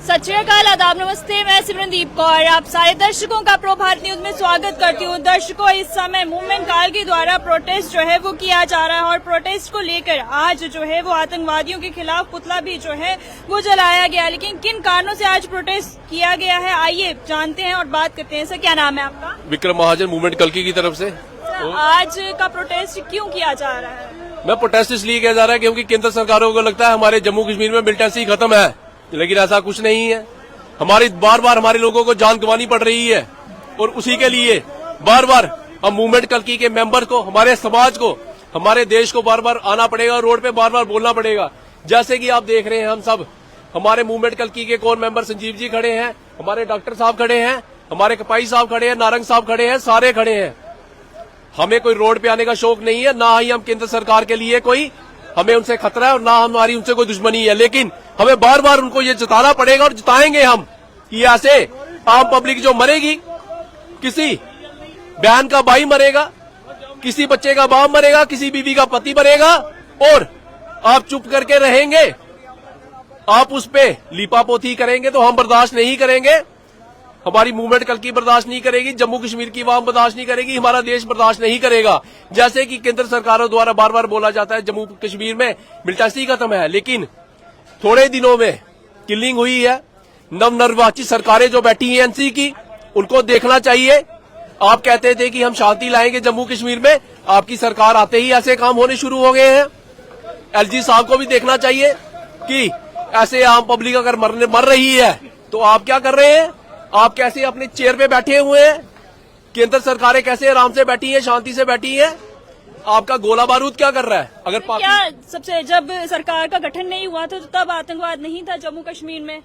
सत श्री अकाल, आदाब, नमस्ते। मैं सिमरनदीप कौर आप सारे दर्शकों का प्रो भारत न्यूज में स्वागत करती हूँ। दर्शकों, इस समय मूवमेंट काल के द्वारा प्रोटेस्ट जो है वो किया जा रहा है और प्रोटेस्ट को लेकर आज जो है वो आतंकवादियों के खिलाफ पुतला भी जो है वो जलाया गया। लेकिन किन कारणों से आज प्रोटेस्ट किया गया है, आइए जानते हैं और बात करते हैं। सर, क्या नाम है आपका? विक्रम महाजन, मूवमेंट कल्की की तरफ से। आज का प्रोटेस्ट क्यों किया जा रहा है? मैं प्रोटेस्ट इसलिए किया जा रहा है क्योंकि केंद्र सरकारों को लगता है हमारे जम्मू कश्मीर में मिलिटेंसी खत्म है, लेकिन ऐसा कुछ नहीं है। हमारी बार बार हमारे लोगों को जान गंवानी पड़ रही है और उसी के लिए बार बार हम मूवमेंट कल्की के मेंबर को, हमारे समाज को, हमारे देश को बार बार आना पड़ेगा, रोड पे बार बार बोलना पड़ेगा। जैसे कि आप देख रहे हैं, हम सब हमारे मूवमेंट कल्की के कोर मेंबर संजीव जी खड़े हैं, हमारे डॉक्टर साहब खड़े हैं, हमारे कपाई साहब खड़े हैं, नारंग साहब खड़े हैं, सारे खड़े हैं। हमें कोई रोड पे आने का शौक नहीं है, ना ही हम केंद्र सरकार के लिए कोई हमें उनसे खतरा है और ना हमारी उनसे कोई दुश्मनी है। लेकिन हमें बार बार उनको ये जताना पड़ेगा और जताएंगे हम कि ऐसे आम पब्लिक जो मरेगी, किसी बहन का भाई मरेगा, किसी बच्चे का बाप मरेगा, किसी बीवी का पति मरेगा और आप चुप करके रहेंगे, आप उस पे लीपापोती करेंगे तो हम बर्दाश्त नहीं करेंगे। हमारी मूवमेंट कल्की बर्दाश्त नहीं करेगी, जम्मू कश्मीर की आवाम बर्दाश्त नहीं करेगी, हमारा देश बर्दाश्त नहीं करेगा। जैसे कि केंद्र सरकारों द्वारा बार बार बोला जाता है जम्मू कश्मीर में मिलिटेंसी खत्म है, लेकिन थोड़े दिनों में किलिंग हुई है। नवनिर्वाचित सरकारें जो बैठी हैं एनसी की, उनको देखना चाहिए। आप कहते थे कि हम शांति लाएंगे जम्मू कश्मीर में, आपकी सरकार आते ही ऐसे काम होने शुरू हो गए हैं। एलजी साहब को भी देखना चाहिए कि ऐसे आम पब्लिक अगर मर रही है तो आप क्या कर रहे हैं, आप कैसे अपने चेयर पे बैठे हुए हैं, केंद्र सरकारें कैसे आराम से बैठी हैं, शांति से बैठी हैं, आपका गोला बारूद क्या कर रहा है? अगर क्या सबसे जब सरकार का गठन नहीं हुआ था तो तब आतंकवाद नहीं था जम्मू कश्मीर में?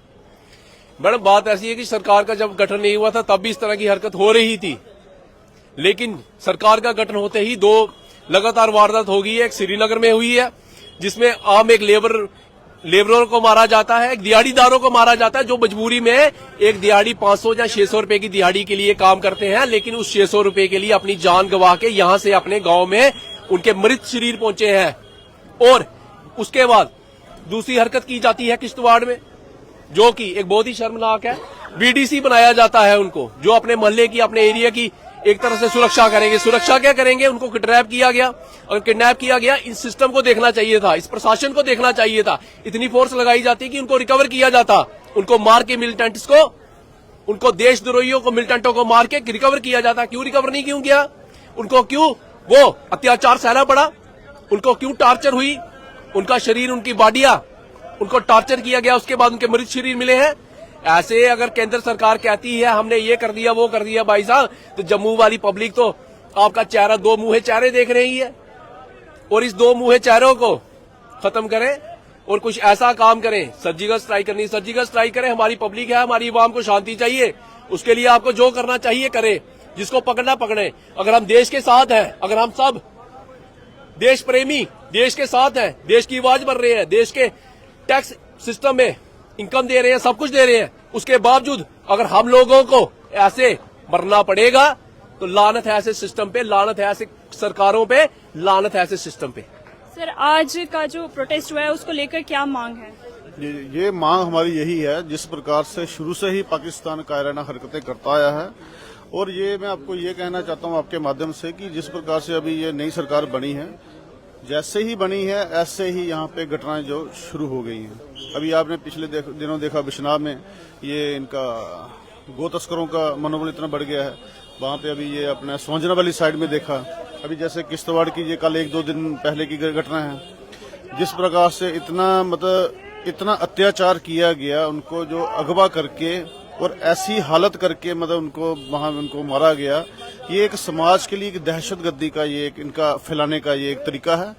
मैडम, बात ऐसी है कि सरकार का जब गठन नहीं हुआ था तब भी इस तरह की हरकत हो रही थी, लेकिन सरकार का गठन होते ही दो लगातार वारदात हो गई है। एक श्रीनगर में हुई है जिसमें आम एक लेबरर को मारा जाता है, एक दिहाड़ीदारों को मारा जाता है, जो मजबूरी में एक दिहाड़ी 500 या 600 रुपए की दिहाड़ी के लिए काम करते हैं, लेकिन उस 600 रुपए के लिए अपनी जान गंवा के यहां से अपने गांव में उनके मृत शरीर पहुंचे हैं। और उसके बाद दूसरी हरकत की जाती है किश्तवाड़ में, जो कि एक बहुत ही शर्मनाक है। बीडीसी बनाया जाता है उनको, जो अपने मोहल्ले की, अपने एरिया की एक तरह से सुरक्षा करेंगे। सुरक्षा क्या करेंगे? उनको किडनैप किया गया। अगर किडनैप किया गया, इस सिस्टम को देखना चाहिए था, इस प्रशासन को देखना चाहिए था। इतनी फोर्स लगाई जाती कि उनको रिकवर किया जाता, उनको मार के मिलिटेंट्स को, उनको देशद्रोहियों को, मिलिटेंटों को मार के रिकवर किया जाता। क्यों रिकवर नहीं क्यों किया? उनको क्यों वो अत्याचार सहना पड़ा? उनको क्यों टार्चर हुई? उनका शरीर, उनकी बॉडियां, उनको टार्चर किया गया, उसके बाद उनके मृत शरीर मिले हैं। ऐसे अगर केंद्र सरकार कहती है हमने ये कर दिया, वो कर दिया, भाई साहब, तो जम्मू वाली पब्लिक तो आपका चेहरा, दो मुंहे चेहरे देख रही है। और इस दो मुंहे चेहरों को खत्म करें और कुछ ऐसा काम करें। सर्जिकल स्ट्राइक करनी, सर्जिकल स्ट्राइक करें। हमारी पब्लिक है, हमारी आवाम को शांति चाहिए, उसके लिए आपको जो करना चाहिए करें, जिसको पकड़ना पकड़े। अगर हम देश के साथ हैं, अगर हम सब देश प्रेमी देश के साथ हैं, देश की आवाज बन रहे हैं, देश के टैक्स सिस्टम में इनकम दे रहे हैं, सब कुछ दे रहे हैं, उसके बावजूद अगर हम लोगों को ऐसे मरना पड़ेगा तो लानत है ऐसे सिस्टम पे, लानत है ऐसे सरकारों पे, लानत है ऐसे सिस्टम पे। सर, आज का जो प्रोटेस्ट हुआ है उसको लेकर क्या मांग है? ये मांग हमारी यही है, जिस प्रकार से शुरू से ही पाकिस्तान कायराना हरकतें करता आया है। और ये मैं आपको ये कहना चाहता हूँ आपके माध्यम से कि जिस प्रकार से अभी ये नई सरकार बनी है, जैसे ही बनी है ऐसे ही यहाँ पे घटनाएं जो शुरू हो गई हैं। अभी आपने पिछले दिनों देखा बिश्नाह में ये इनका गो तस्करों का मनोबल इतना बढ़ गया है। वहाँ पे अभी ये अपने सोंजना वाली साइड में देखा, अभी जैसे किश्तवाड़ की ये कल 1-2 दिन पहले की घटना है। जिस प्रकार से इतना अत्याचार किया गया, उनको जो अगवा करके और ऐसी हालत करके उनको वहां उनको मारा गया, ये एक समाज के लिए एक दहशतगर्दी का ये एक इनका फैलाने का ये एक तरीका है।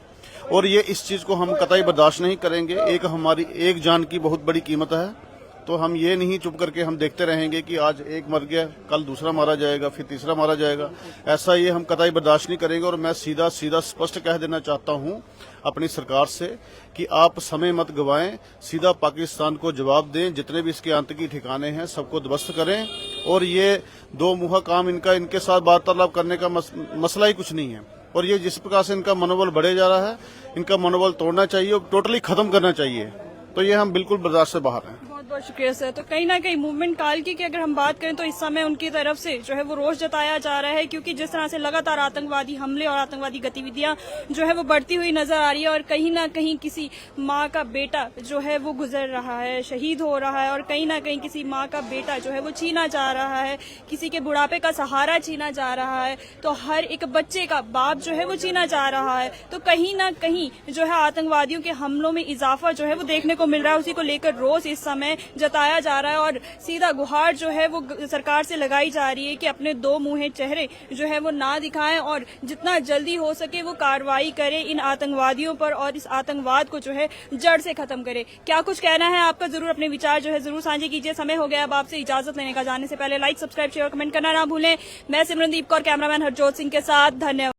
और ये इस चीज को हम कतई बर्दाश्त नहीं करेंगे। एक हमारी एक जान की बहुत बड़ी कीमत है, तो हम ये नहीं चुप करके हम देखते रहेंगे कि आज एक मर गया, कल दूसरा मारा जाएगा, फिर तीसरा मारा जाएगा। ऐसा ये हम कतई बर्दाश्त नहीं करेंगे। और मैं सीधा स्पष्ट कह देना चाहता हूँ अपनी सरकार से कि आप समय मत गवाएं, सीधा पाकिस्तान को जवाब दें, जितने भी इसके आतंकी ठिकाने हैं सबको ध्वस्त करें। और ये दो मुहा काम इनके साथ वार्तालाप करने का मसला ही कुछ नहीं है। और ये जिस प्रकार से इनका मनोबल बढ़े जा रहा है, इनका मनोबल तोड़ना चाहिए और टोटली खत्म करना चाहिए। तो ये हम बिल्कुल बर्दाश्त से बाहर हैं। बहुत शुक्रिया सर। तो कहीं ना कहीं मूवमेंट काल की अगर हम बात करें तो इस समय उनकी तरफ से जो है वो रोष जताया जा रहा है, क्योंकि जिस तरह से लगातार आतंकवादी हमले और आतंकवादी गतिविधियां जो है वो बढ़ती हुई नजर आ रही है, और कहीं ना कहीं किसी माँ का बेटा जो है वो गुजर रहा है, शहीद हो रहा है, और कहीं ना कहीं किसी माँ का बेटा जो है वो छीना जा रहा है, किसी के बुढ़ापे का सहारा छीना जा रहा है, तो हर एक बच्चे का बाप जो है वो छीना जा रहा है। तो कहीं ना कहीं जो है आतंकवादियों के हमलों में इजाफा जो है वो देखने को मिल रहा है, उसी को लेकर रोष इस समय जताया जा रहा है, और सीधा गुहार जो है वो सरकार से लगाई जा रही है कि अपने दो मुंहे चेहरे जो है वो ना दिखाएं और जितना जल्दी हो सके वो कार्रवाई करे इन आतंकवादियों पर, और इस आतंकवाद को जो है जड़ से खत्म करे। क्या कुछ कहना है आपका, जरूर अपने विचार जो है जरूर साझे कीजिए। समय हो गया अब आपसे इजाजत लेने का। जाने से पहले लाइक, सब्सक्राइब, शेयर, कमेंट करना ना भूलें। मैं सिमरनदीप कौर, कैमरामैन हरजोत सिंह के साथ, धन्यवाद।